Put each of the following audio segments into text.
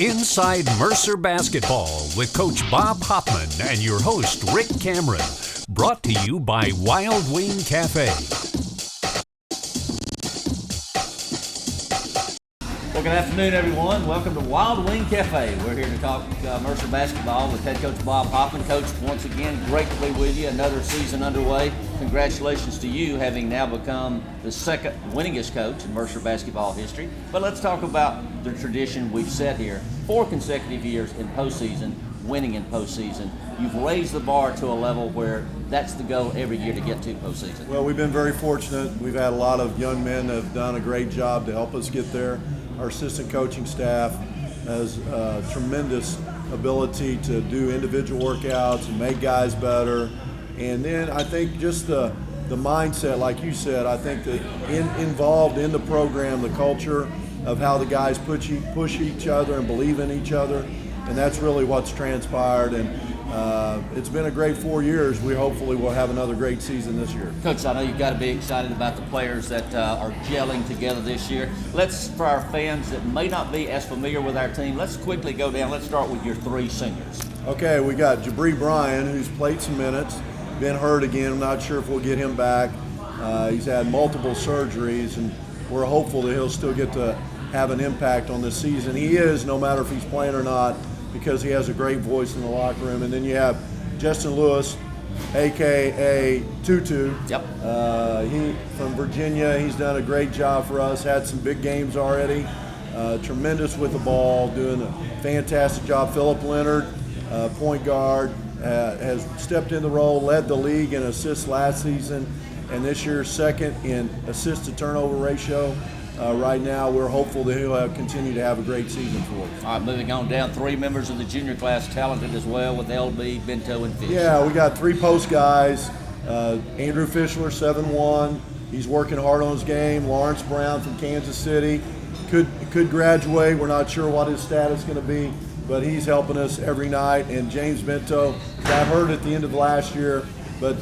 Inside Mercer Basketball with Coach Bob Hoffman and your host Rick Cameron. Brought to you by Wild Wing Cafe. Well, good afternoon, everyone. Welcome to Wild Wing Cafe. We're here to talk Mercer Basketball with head coach Bob Hoffman. Coach, once again, great to be with you. Another season underway. Congratulations to you, having now become the second winningest coach in Mercer Basketball history. But let's talk about the tradition we've set here. 4 consecutive years in postseason, winning in postseason. You've raised the bar to a level where that's the goal every year to get to postseason. Well, we've been very fortunate. We've had a lot of young men that have done a great job to help us get there. Our assistant coaching staff has tremendous ability to do individual workouts and make guys better. And then I think just the mindset, like you said, I think that involved in the program, the culture of how the guys push each other and believe in each other. And that's really what's transpired. And it's been a great 4 years. We hopefully will have another great season this year. Coach, I know you've got to be excited about the players that are gelling together this year. For our fans that may not be as familiar with our team, let's quickly go down. Let's start with your 3 seniors. Okay, we got Jabri Bryan, who's played some minutes, been hurt again. I'm not sure if we'll get him back. He's had multiple surgeries, and we're hopeful that he'll still get to have an impact on this season. He is, no matter if he's playing or not, because he has a great voice in the locker room. And then you have Justin Lewis, a.k.a. Tutu. Yep. He from Virginia. He's done a great job for us, had some big games already. Tremendous with the ball, doing a fantastic job. Philip Leonard, point guard, has stepped in the role, led the league in assists last season, and this year second in assist to turnover ratio. Right now, we're hopeful that he'll continue to have a great season for us. All right, moving on down, 3 members of the junior class talented as well with LB, Bento, and Fish. Yeah, we got 3 post guys. Andrew Fischler, 7'1". He's working hard on his game. Lawrence Brown from Kansas City could graduate. We're not sure what his status is going to be, but he's helping us every night. And James Bento got hurt at the end of last year, but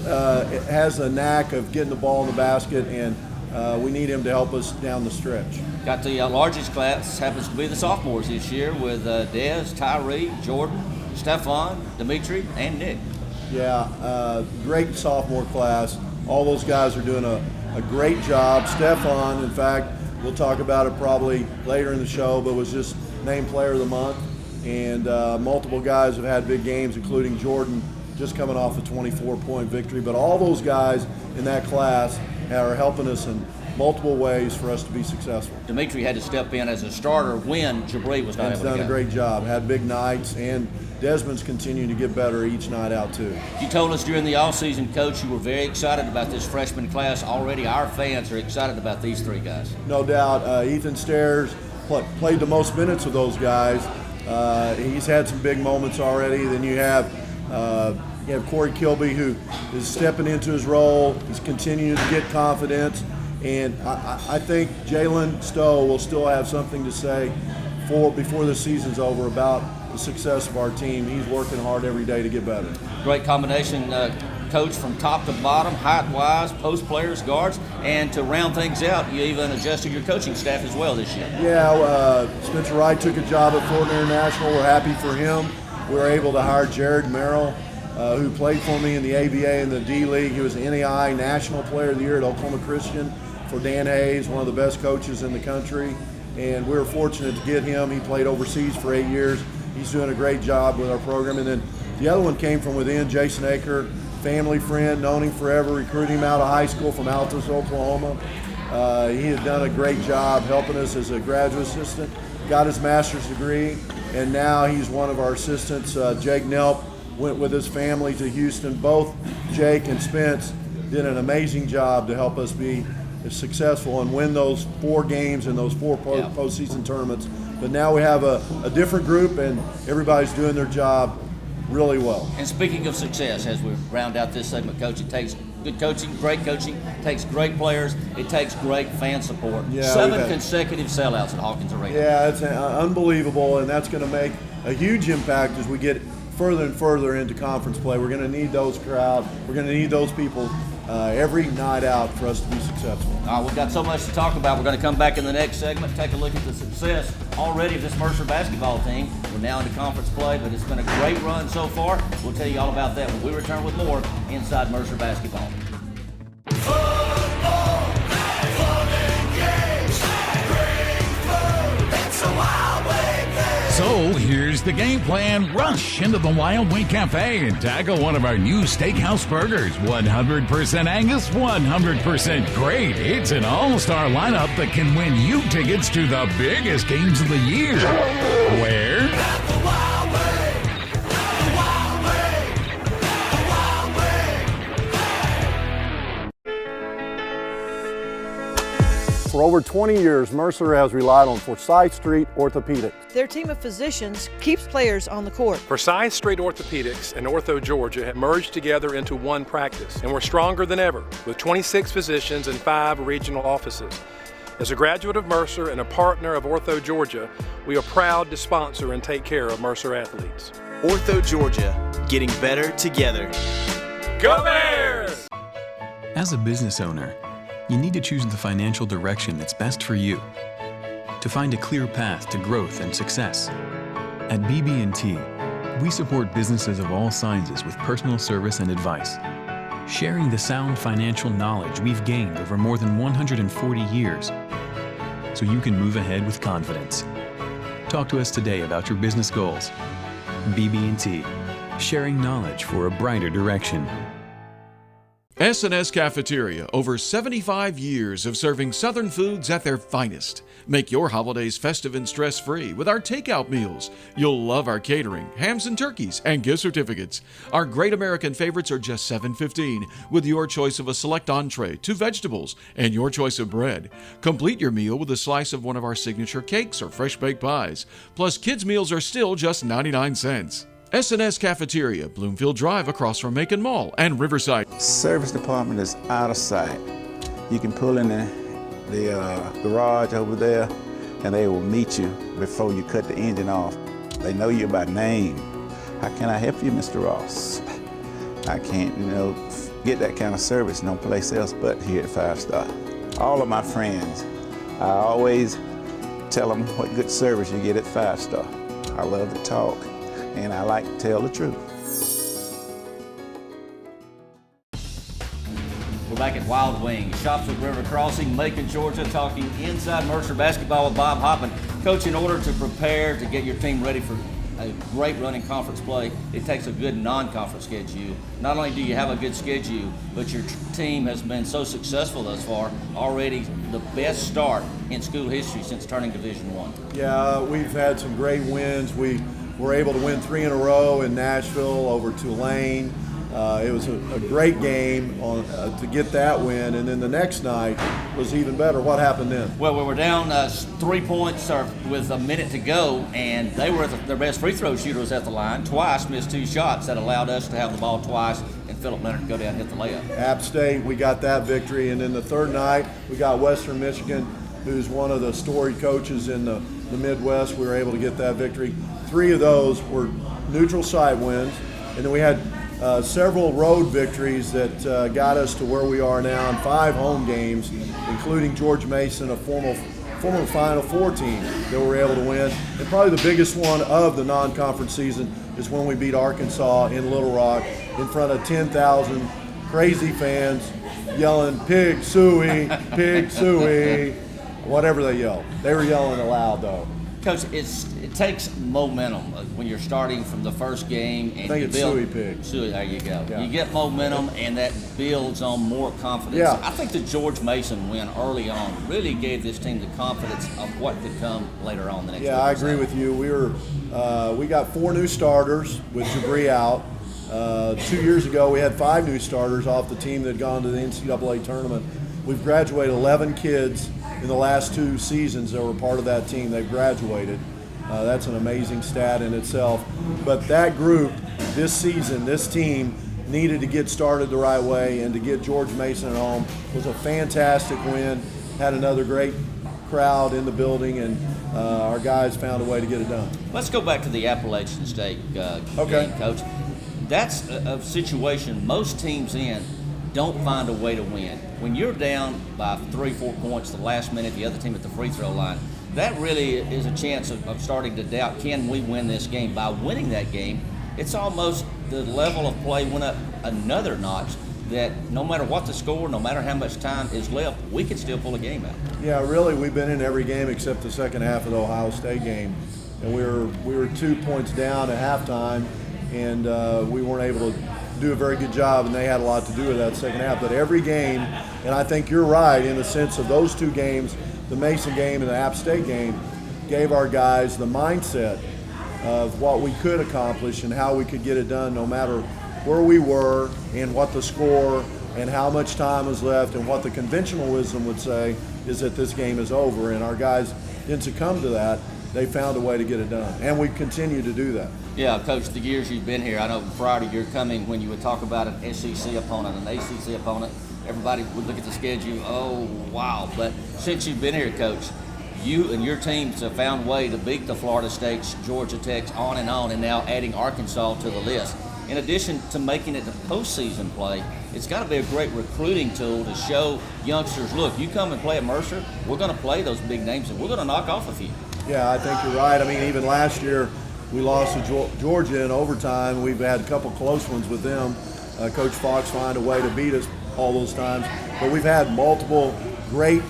has a knack of getting the ball in the basket, and we need him to help us down the stretch. Got the largest class, happens to be the sophomores this year with Dez, Tyree, Jordan, Stefan, Dimitri, and Nick. Yeah, great sophomore class. All those guys are doing a great job. Stefan, in fact, we'll talk about it probably later in the show, but was just named Player of the Month. And multiple guys have had big games, including Jordan, just coming off a 24-point victory. But all those guys in that class are helping us in multiple ways for us to be successful. Dimitri had to step in as a starter when Jabri was not able to go. He's done a great job, had big nights, and Desmond's continuing to get better each night out too. You told us during the offseason, Coach, you were very excited about this freshman class. Already our fans are excited about these 3 guys. No doubt. Ethan Stairs played the most minutes of those guys. He's had some big moments already. Then you have Corey Kilby, who is stepping into his role. He's continuing to get confidence. And I think Jalen Stowe will still have something to say before the season's over about the success of our team. He's working hard every day to get better. Great combination, Coach, from top to bottom, height-wise, post players, guards, and to round things out, you even adjusted your coaching staff as well this year. Yeah, Spencer Wright took a job at Florida International. We're happy for him. We were able to hire Jared Merrill, who played for me in the ABA and the D-League. He was an NAI National Player of the Year at Oklahoma Christian for Dan Hayes, one of the best coaches in the country. And we were fortunate to get him. He played overseas for 8 years. He's doing a great job with our program. And then the other one came from within, Jason Aker, family friend, known him forever, recruiting him out of high school from Altus, Oklahoma. He had done a great job helping us as a graduate assistant, got his master's degree, and now he's one of our assistants. Jake Nelp went with his family to Houston. Both Jake and Spence did an amazing job to help us be successful and win those 4 games in those 4 postseason tournaments. But now we have a different group, and everybody's doing their job really well. And speaking of success, as we round out this segment, Coach, it takes good coaching, it takes great players, it takes great fan support. Yeah, 7 consecutive sellouts at Hawkins Arena. Yeah, it's unbelievable, and that's going to make a huge impact as we get further and further into conference play. We're going to need those crowds. We're going to need those people every night out for us to be successful. All right, we've got so much to talk about. We're going to come back in the next segment, take a look at the success already of this Mercer basketball team. We're now into conference play, but it's been a great run so far. We'll tell you all about that when we return with more inside Mercer basketball. So here's the game plan. Rush into the Wild Wing Cafe and tackle one of our new steakhouse burgers. 100% Angus, 100% great. It's an all-star lineup that can win you tickets to the biggest games of the year. Where? For over 20 years, Mercer has relied on Forsyth Street Orthopedics. Their team of physicians keeps players on the court. Forsyth Street Orthopedics and Ortho Georgia have merged together into one practice, and we're stronger than ever with 26 physicians and 5 regional offices. As a graduate of Mercer and a partner of Ortho Georgia, we are proud to sponsor and take care of Mercer athletes. Ortho Georgia, getting better together. Go Bears! As a business owner, you need to choose the financial direction that's best for you to find a clear path to growth and success. At BB&T, we support businesses of all sizes with personal service and advice, sharing the sound financial knowledge we've gained over more than 140 years so you can move ahead with confidence. Talk to us today about your business goals. BB&T, sharing knowledge for a brighter direction. S&S Cafeteria, over 75 years of serving Southern foods at their finest. Make your holidays festive and stress-free with our takeout meals. You'll love our catering, hams and turkeys, and gift certificates. Our great American favorites are just $7.15 with your choice of a select entree, 2 vegetables, and your choice of bread. Complete your meal with a slice of one of our signature cakes or fresh baked pies. Plus, kids' meals are still just 99 cents. S&S Cafeteria, Bloomfield Drive across from Macon Mall and Riverside. Service department is out of sight. You can pull in the garage over there and they will meet you before you cut the engine off. They know you by name. How can I help you, Mr. Ross? I can't, get that kind of service no place else but here at 5 Star. All of my friends, I always tell them what good service you get at 5 Star. I love to talk. And I like to tell the truth. We're back at Wild Wing, Shops at River Crossing, Macon, Georgia, talking inside Mercer basketball with Bob Hoffman. Coach, in order to prepare to get your team ready for a great run in conference play, it takes a good non-conference schedule. Not only do you have a good schedule, but your team has been so successful thus far, already the best start in school history since turning Division I. Yeah, we've had some great wins. We were able to win 3 in a row in Nashville over Tulane. It was a great game to get that win, and then the next night was even better. What happened then? Well, we were down 3 points with a minute to go, and they were their best free throw shooter was at the line. Twice missed 2 shots that allowed us to have the ball twice, and Philip Leonard go down and hit the layup. App State, we got that victory, and then the third night we got Western Michigan, who's one of the storied coaches in the Midwest. We were able to get that victory. 3 of those were neutral site wins, and then we had several road victories that got us to where we are now, in 5 home games, including George Mason, a former Final Four team that we were able to win. And probably the biggest one of the non-conference season is when we beat Arkansas in Little Rock in front of 10,000 crazy fans yelling, "Pig Suey, Pig Suey," whatever they yell. They were yelling aloud, though. Coach, it takes momentum when you're starting from the first game. And I think it's Suey Pig. Suey, there you go. Yeah. You get momentum, and that builds on more confidence. Yeah. I think the George Mason win early on really gave this team the confidence of what could come later on the next. Yeah, I agree with you. We got 4 new starters with Jabri out. 2 years ago, we had 5 new starters off the team that had gone to the NCAA tournament. We've graduated 11 kids in the last 2 seasons that were part of that team. They've graduated. That's an amazing stat in itself. But that group, this season, this team needed to get started the right way, and to get George Mason at home was a fantastic win. Had another great crowd in the building, and our guys found a way to get it done. Let's go back to the Appalachian State game, Coach. That's a situation most teams in don't find a way to win. When you're down by 3-4 points the last minute, the other team at the free throw line, that really is a chance of starting to doubt, can we win this game? By winning that game, it's almost the level of play went up another notch, that no matter what the score, no matter how much time is left, we can still pull a game out. Yeah, really, we've been in every game except the second half of the Ohio State game. And we were 2 points down at halftime, and we weren't able to do a very good job, and they had a lot to do with that second half. But every game, and I think you're right in the sense of those two games, the Mason game and the App State game, gave our guys the mindset of what we could accomplish and how we could get it done no matter where we were and what the score and how much time was left, and what the conventional wisdom would say is that this game is over, and our guys didn't succumb to that. They found a way to get it done, and we continue to do that. Yeah, Coach, the years you've been here, I know prior to your coming, when you would talk about an SEC opponent, an ACC opponent, everybody would look at the schedule, oh, wow. But since you've been here, Coach, you and your teams have found a way to beat the Florida States, Georgia Techs, on, and now adding Arkansas to the list. In addition to making it to postseason play, it's got to be a great recruiting tool to show youngsters, look, you come and play at Mercer, we're going to play those big names, and we're going to knock off a few. Yeah, I think you're right. I mean, even last year, we lost to Georgia in overtime. We've had a couple close ones with them. Coach Fox found a way to beat us all those times. But we've had multiple great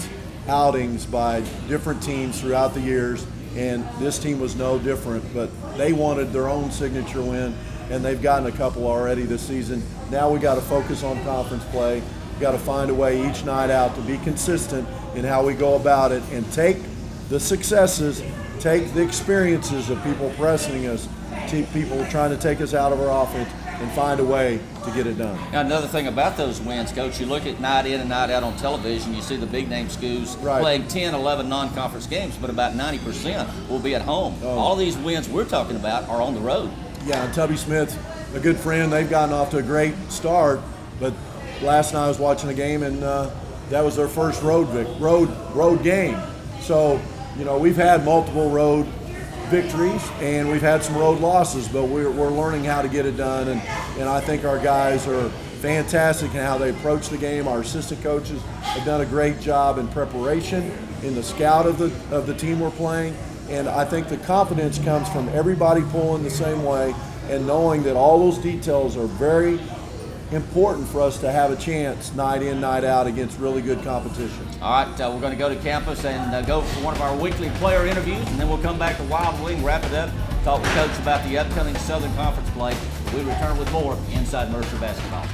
outings by different teams throughout the years, and this team was no different. But they wanted their own signature win, and they've gotten a couple already this season. Now we got to focus on conference play. We've got to find a way each night out to be consistent in how we go about it and take the successes, take the experiences of people pressing us, people trying to take us out of our offense, and find a way to get it done. Now, another thing about those wins, Coach, you look at night in and night out on television, you see the big name schools playing 10, 11 non-conference games, but about 90% will be at home. All these wins we're talking about are on the road. Yeah, and Tubby Smith's a good friend. They've gotten off to a great start, but last night I was watching the game, and that was their first road game. So, you know, we've had multiple road victories and we've had some road losses, but we're learning how to get it done, and I think our guys are fantastic in how they approach the game. Our assistant coaches have done a great job in preparation, in the scout of the team we're playing, and I think the confidence comes from everybody pulling the same way and knowing that all those details are very important for us to have a chance night in, night out against really good competition. All right, we're going to go to campus and go for one of our weekly player interviews, and then we'll come back to Wild Wing, wrap it up, talk with Coach about the upcoming Southern Conference play. We return with more inside Mercer Basketball.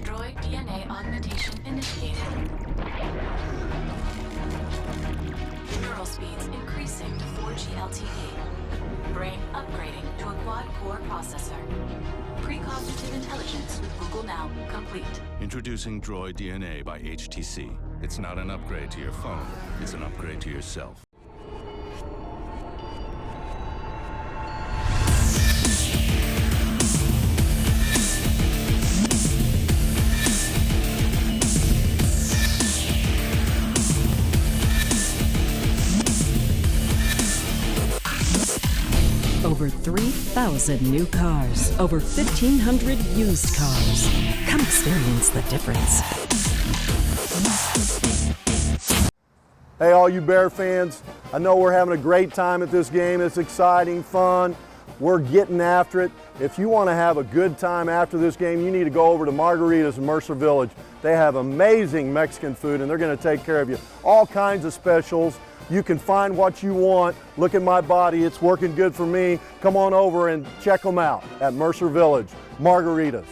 Droid DNA augmentation initiated. Neural speeds increasing to 4G LTE. Brain upgrading to a quad-core processor. Precognitive intelligence with Google Now complete. Introducing Droid DNA by HTC. It's not an upgrade to your phone, it's an upgrade to yourself. Over 3,000 new cars, over 1,500 used cars. Come experience the difference. Hey, all you Bear fans, I know we're having a great time at this game. It's exciting, fun. We're getting after it. If you want to have a good time after this game, you need to go over to Margaritas in Mercer Village. They have amazing Mexican food, and they're going to take care of you. All kinds of specials. You can find what you want. Look at my body, it's working good for me. Come on over and check them out at Mercer Village, Margaritas.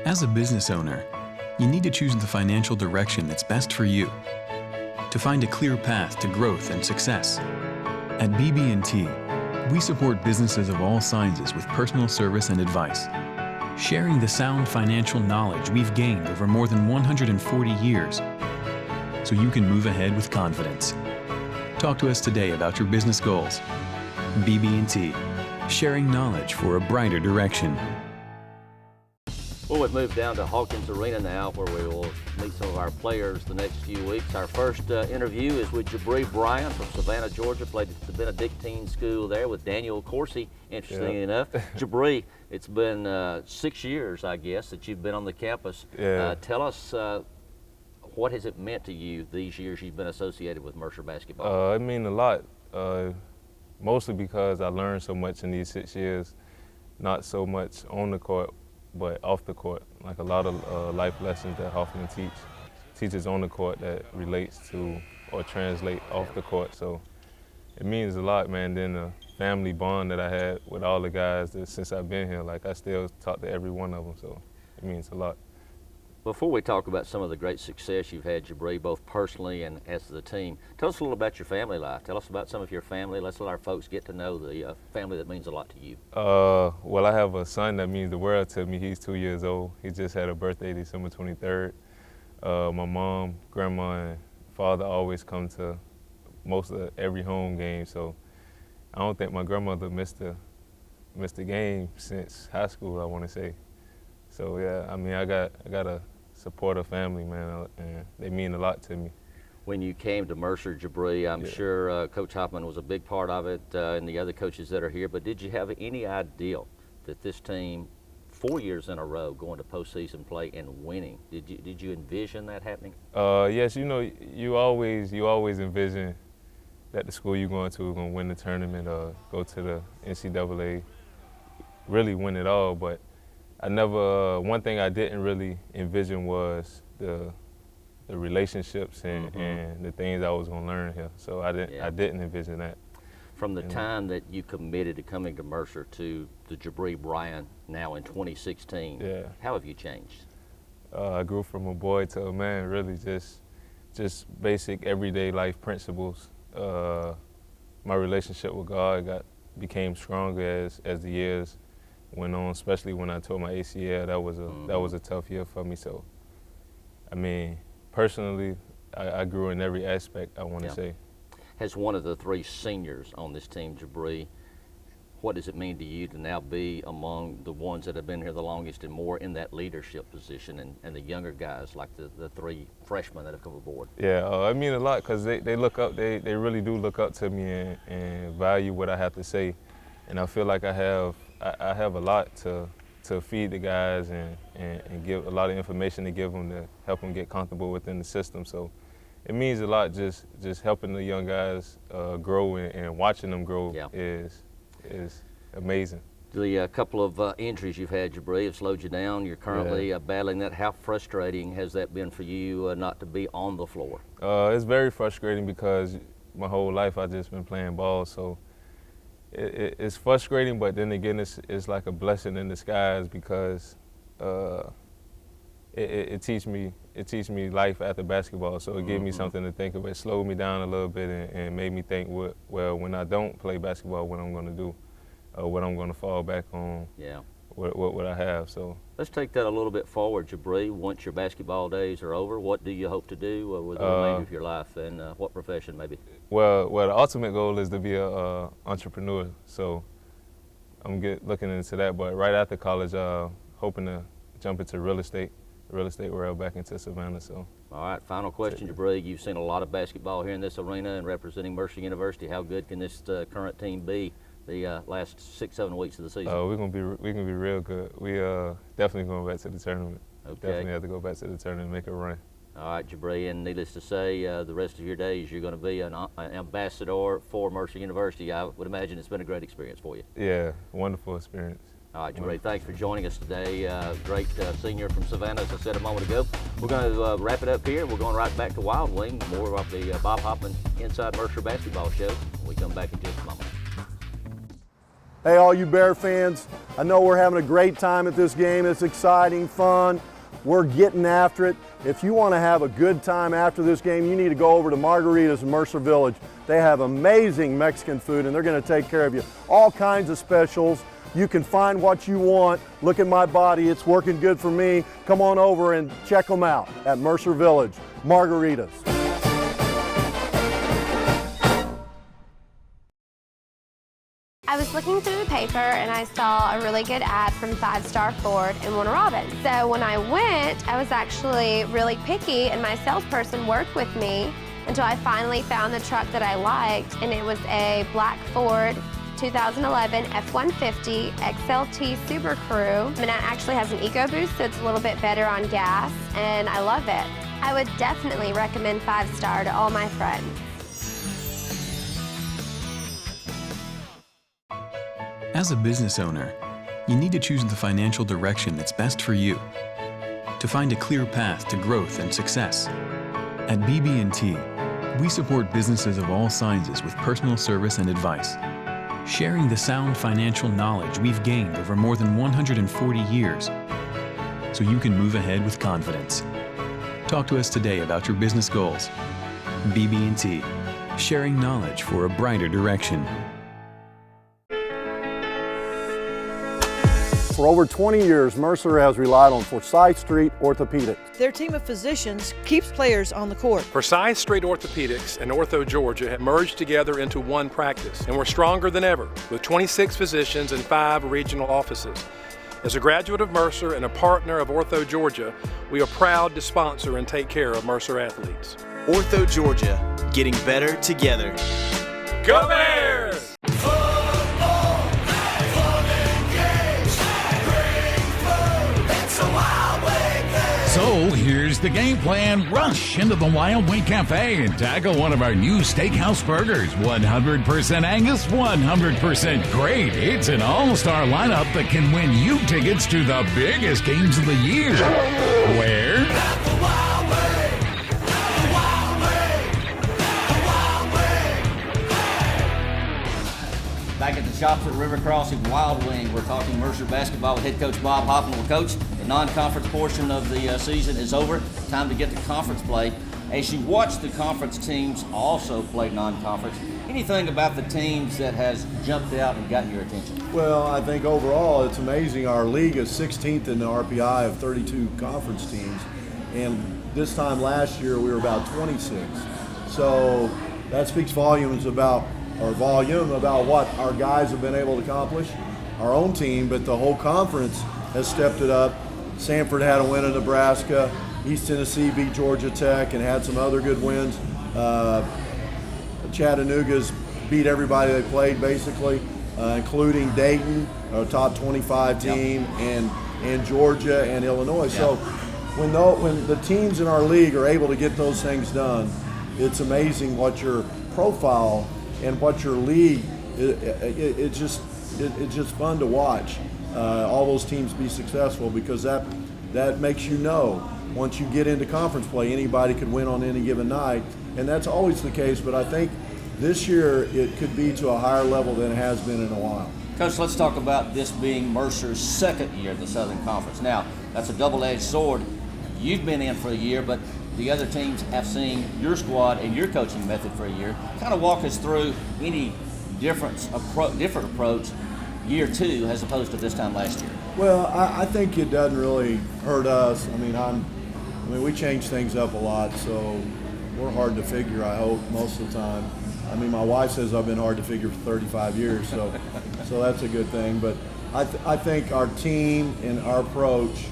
As a business owner, you need to choose the financial direction that's best for you. To find a clear path to growth and success. At BB&T, we support businesses of all sizes with personal service and advice, sharing the sound financial knowledge we've gained over more than 140 years so you can move ahead with confidence. Talk to us today about your business goals. BB&T, sharing knowledge for a brighter direction. Well, we've moved down to Hawkins Arena now, where we will meet some of our players the next few weeks. Our first interview is with Jabri Bryant from Savannah, Georgia. Played at the Benedictine School there with Daniel Corsi, interestingly enough. Jabri, it's been 6 years, I guess, that you've been on the campus. Tell us, what has it meant to you these years you've been associated with Mercer Basketball? It means a lot, mostly because I learned so much in these 6 years, not so much on the court, but off the court. Like a lot of life lessons that Hoffman teaches on the court that relates to or translate off the court. So it means a lot, man. Then the family bond that I had with all the guys that since I've been here, like I still talk to every one of them, so it means a lot. Before we talk about some of the great success you've had, Jabri, both personally and as the team, tell us a little about your family life. Tell us about some of your family. Let's let our folks get to know the family that means a lot to you. Well, I have a son that means the world to me. He's 2 years old. He just had a birthday December 23rd. My mom, grandma, and father always come to most of every home game, so I don't think my grandmother missed a game since high school, I want to say. So yeah, I mean, I got a supportive family, man, and they mean a lot to me. When you came to Mercer, Jabri, I'm sure Coach Hoffman was a big part of it, and the other coaches that are here, but did you have any idea that this team, 4 years in a row, going to postseason play and winning, did you envision that happening? Yes, you know, you always envision that the school you're going to is going to win the tournament or go to the NCAA, really win it all, but I never, one thing I didn't really envision was the relationships and the things I was going to learn here. So I didn't envision that. From the time that you committed to coming to Mercer to the Jabri Bryant now in 2016, how have you changed? I grew from a boy to a man, really, just basic everyday life principles. My relationship with God became stronger as the years went on, especially when I tore my ACL. That was a tough year for me. So, I mean, personally, I grew in every aspect, I want to say. As one of the three seniors on this team, Jabri, what does it mean to you to now be among the ones that have been here the longest and more in that leadership position, and the younger guys like the three freshmen that have come aboard? Yeah, I mean a lot, because they look up, they really do look up to me and value what I have to say. And I feel like I have a lot to feed the guys and give a lot of information to give them to help them get comfortable within the system. So it means a lot just helping the young guys grow and watching them grow is amazing. The couple of injuries you've had, Jabri, have slowed you down. You're currently battling that. How frustrating has that been for you not to be on the floor? It's very frustrating because my whole life I've just been playing ball. So it's frustrating, but then again, it's like a blessing in disguise because it teach me life after basketball. So it gave me something to think about. It slowed me down a little bit and made me think, well, when I don't play basketball, what I'm going to do, what I'm going to fall back on. What I have. So let's take that a little bit forward, Jabri. Once your basketball days are over, what do you hope to do with the remainder of your life, and what profession maybe? Well, the ultimate goal is to be an entrepreneur. So I'm looking into that. But right after college, hoping to jump into real estate world, back into Savannah. So. All right, final question, Jabri. You've seen a lot of basketball here in this arena and representing Mercer University. How good can this current team be the last 6-7 weeks of the season? We're gonna be real good. We definitely going back to the tournament. Definitely have to go back to the tournament and make a run. All right, Jabri, and needless to say, the rest of your days you're going to be an ambassador for Mercer University. I would imagine it's been a great experience for you. Yeah, wonderful experience. All right, Jabri, thanks for joining us today. Great senior from Savannah, as I said a moment ago. We're going to wrap it up here. We're going right back to Wild Wing, more of the Bob Hoffman Inside Mercer Basketball Show when we come back in just a moment. Hey, all you Bear fans, I know we're having a great time at this game. It's exciting, fun. We're getting after it. If you want to have a good time after this game, you need to go over to Margaritas in Mercer Village. They have amazing Mexican food, and they're going to take care of you. All kinds of specials. You can find what you want. Look at my body. It's working good for me. Come on over and check them out at Mercer Village. Margaritas. I was looking through the paper and I saw a really good ad from 5 Star Ford in Warner Robins. So when I went, I was actually really picky and my salesperson worked with me until I finally found the truck that I liked, and it was a black Ford 2011 F-150 XLT Super Crew. And it actually has an EcoBoost, so it's a little bit better on gas, and I love it. I would definitely recommend 5 Star to all my friends. As a business owner, you need to choose the financial direction that's best for you to find a clear path to growth and success. At BB&T, we support businesses of all sizes with personal service and advice, sharing the sound financial knowledge we've gained over more than 140 years so you can move ahead with confidence. Talk to us today about your business goals. BB&T, sharing knowledge for a brighter direction. For over 20 years, Mercer has relied on Forsyth Street Orthopedics. Their team of physicians keeps players on the court. Forsyth Street Orthopedics and Ortho Georgia have merged together into one practice, and we're stronger than ever with 26 physicians and 5 regional offices. As a graduate of Mercer and a partner of Ortho Georgia, we are proud to sponsor and take care of Mercer athletes. Ortho Georgia, getting better together. Go Bears! So here's the game plan. Rush into the Wild Wing Cafe and tackle one of our new steakhouse burgers. 100% Angus, 100% great. It's an all-star lineup that can win you tickets to the biggest games of the year. Where? Back at the shops at River Crossing Wild Wing, we're talking Mercer Basketball with head coach Bob Hoffman. Well, coach, the non-conference portion of the season is over. Time to get to conference play. As you watch the conference teams also play non-conference, anything about the teams that has jumped out and gotten your attention? Well, I think overall it's amazing. Our league is 16th in the RPI of 32 conference teams, and this time last year we were about 26. So that speaks volumes about what our guys have been able to accomplish, our own team, but the whole conference has stepped it up. Sanford had a win in Nebraska, East Tennessee beat Georgia Tech and had some other good wins. Chattanooga's beat everybody they played basically, including Dayton, a top 25 team, and Georgia and Illinois. So when the teams in our league are able to get those things done, it's amazing what your profile and what your league, it's just fun to watch all those teams be successful, because that makes you know once you get into conference play, anybody could win on any given night, and that's always the case. But I think this year it could be to a higher level than it has been in a while. Coach, let's talk about this being Mercer's second year in the Southern Conference. Now, that's a double-edged sword. You've been in for a year, but the other teams have seen your squad and your coaching method for a year. Kind of walk us through any different approach year 2 as opposed to this time last year. Well, I think it doesn't really hurt us. I mean, we change things up a lot, so we're hard to figure, I hope, most of the time. I mean, my wife says I've been hard to figure for 35 years, so that's a good thing. But I think our team and our approach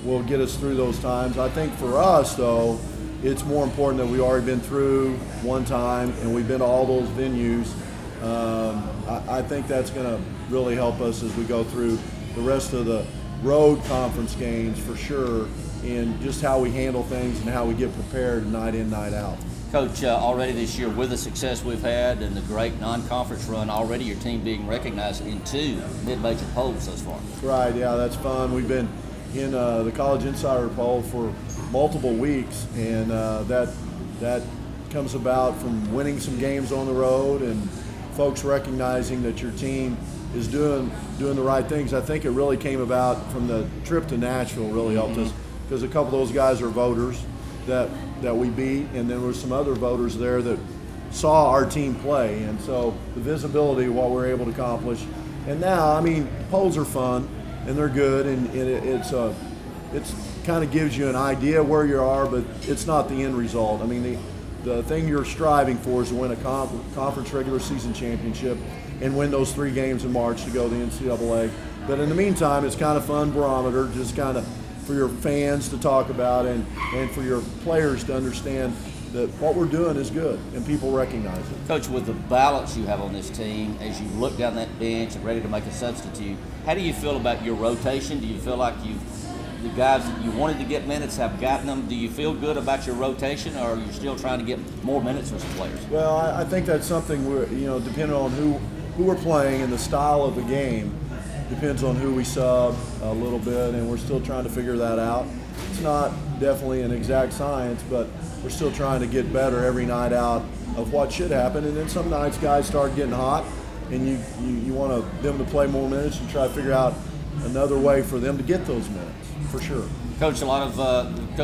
will get us through those times. I think for us, though, it's more important that we've already been through one time and we've been to all those venues. I think that's going to really help us as we go through the rest of the road conference games for sure, in just how we handle things and how we get prepared night in, night out. Coach, already this year with the success we've had and the great non-conference run, already your team being recognized in 2 mid-major polls thus far. Right, yeah, that's fun. We've been in the College Insider poll for multiple weeks, and that comes about from winning some games on the road and folks recognizing that your team is doing the right things. I think it really came about from the trip to Nashville, really helped us, because a couple of those guys are voters that we beat, and then there were some other voters there that saw our team play, and so the visibility of what we're able to accomplish. And now, I mean, polls are fun and they're good, and it's kind of gives you an idea where you are, but it's not the end result. I mean, the thing you're striving for is to win a conference regular season championship, and win those 3 games in March to go to the NCAA. But in the meantime, it's kind of fun barometer, just kind of for your fans to talk about and for your players to understand that what we're doing is good and people recognize it. Coach, with the balance you have on this team, as you look down that bench and ready to make a substitute, how do you feel about your rotation? Do you feel like the guys that you wanted to get minutes have gotten them? Do you feel good about your rotation, or are you still trying to get more minutes for some players? Well, I think that's something we're, depending on who we're playing and the style of the game, depends on who we sub a little bit, and we're still trying to figure that out. It's not definitely an exact science, but we're still trying to get better every night out of what should happen. And then some nights guys start getting hot, and you want them to play more minutes and try to figure out another way for them to get those minutes, for sure. Coach, a lot of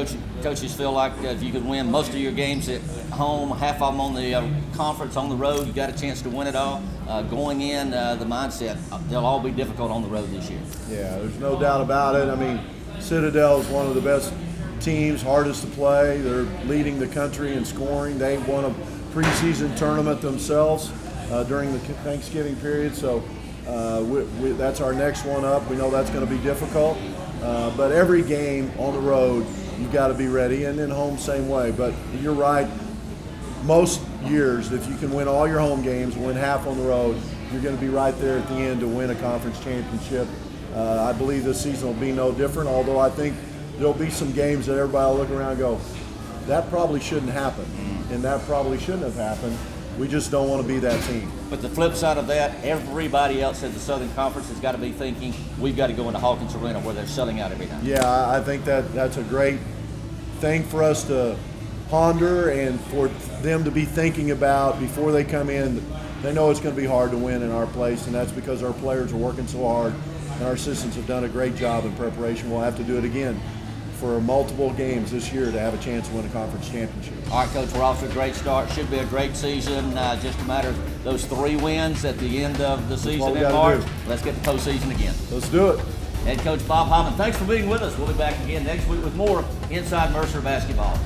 coaches feel like if you could win most of your games at home, half of them on the conference, on the road, you got a chance to win it all. Going in, the mindset, they'll all be difficult on the road this year. Yeah, there's no doubt about it. I mean, Citadel is one of the best teams, hardest to play. They're leading the country in scoring. They won a preseason tournament themselves during the Thanksgiving period, so that's our next one up. We know that's going to be difficult, but every game on the road, you've got to be ready, and then home same way. But you're right, most years, if you can win all your home games, win half on the road, you're going to be right there at the end to win a conference championship. I believe this season will be no different, although I think there'll be some games that everybody will look around and go, that probably shouldn't happen, and that probably shouldn't have happened. We just don't want to be that team. But the flip side of that, everybody else at the Southern Conference has got to be thinking, we've got to go into Hawkins Arena where they're selling out every night. Yeah, I think that's a great thing for us to ponder and for them to be thinking about before they come in. They know it's going to be hard to win in our place, and that's because our players are working so hard, and our assistants have done a great job in preparation. We'll have to do it again for multiple games this year to have a chance to win a conference championship. All right, Coach, we're off to a great start. Should be a great season. Just a matter of those 3 wins at the end of the season in March. Let's get the postseason again. Let's do it. Head Coach Bob Hoffman, thanks for being with us. We'll be back again next week with more Inside Mercer Basketball.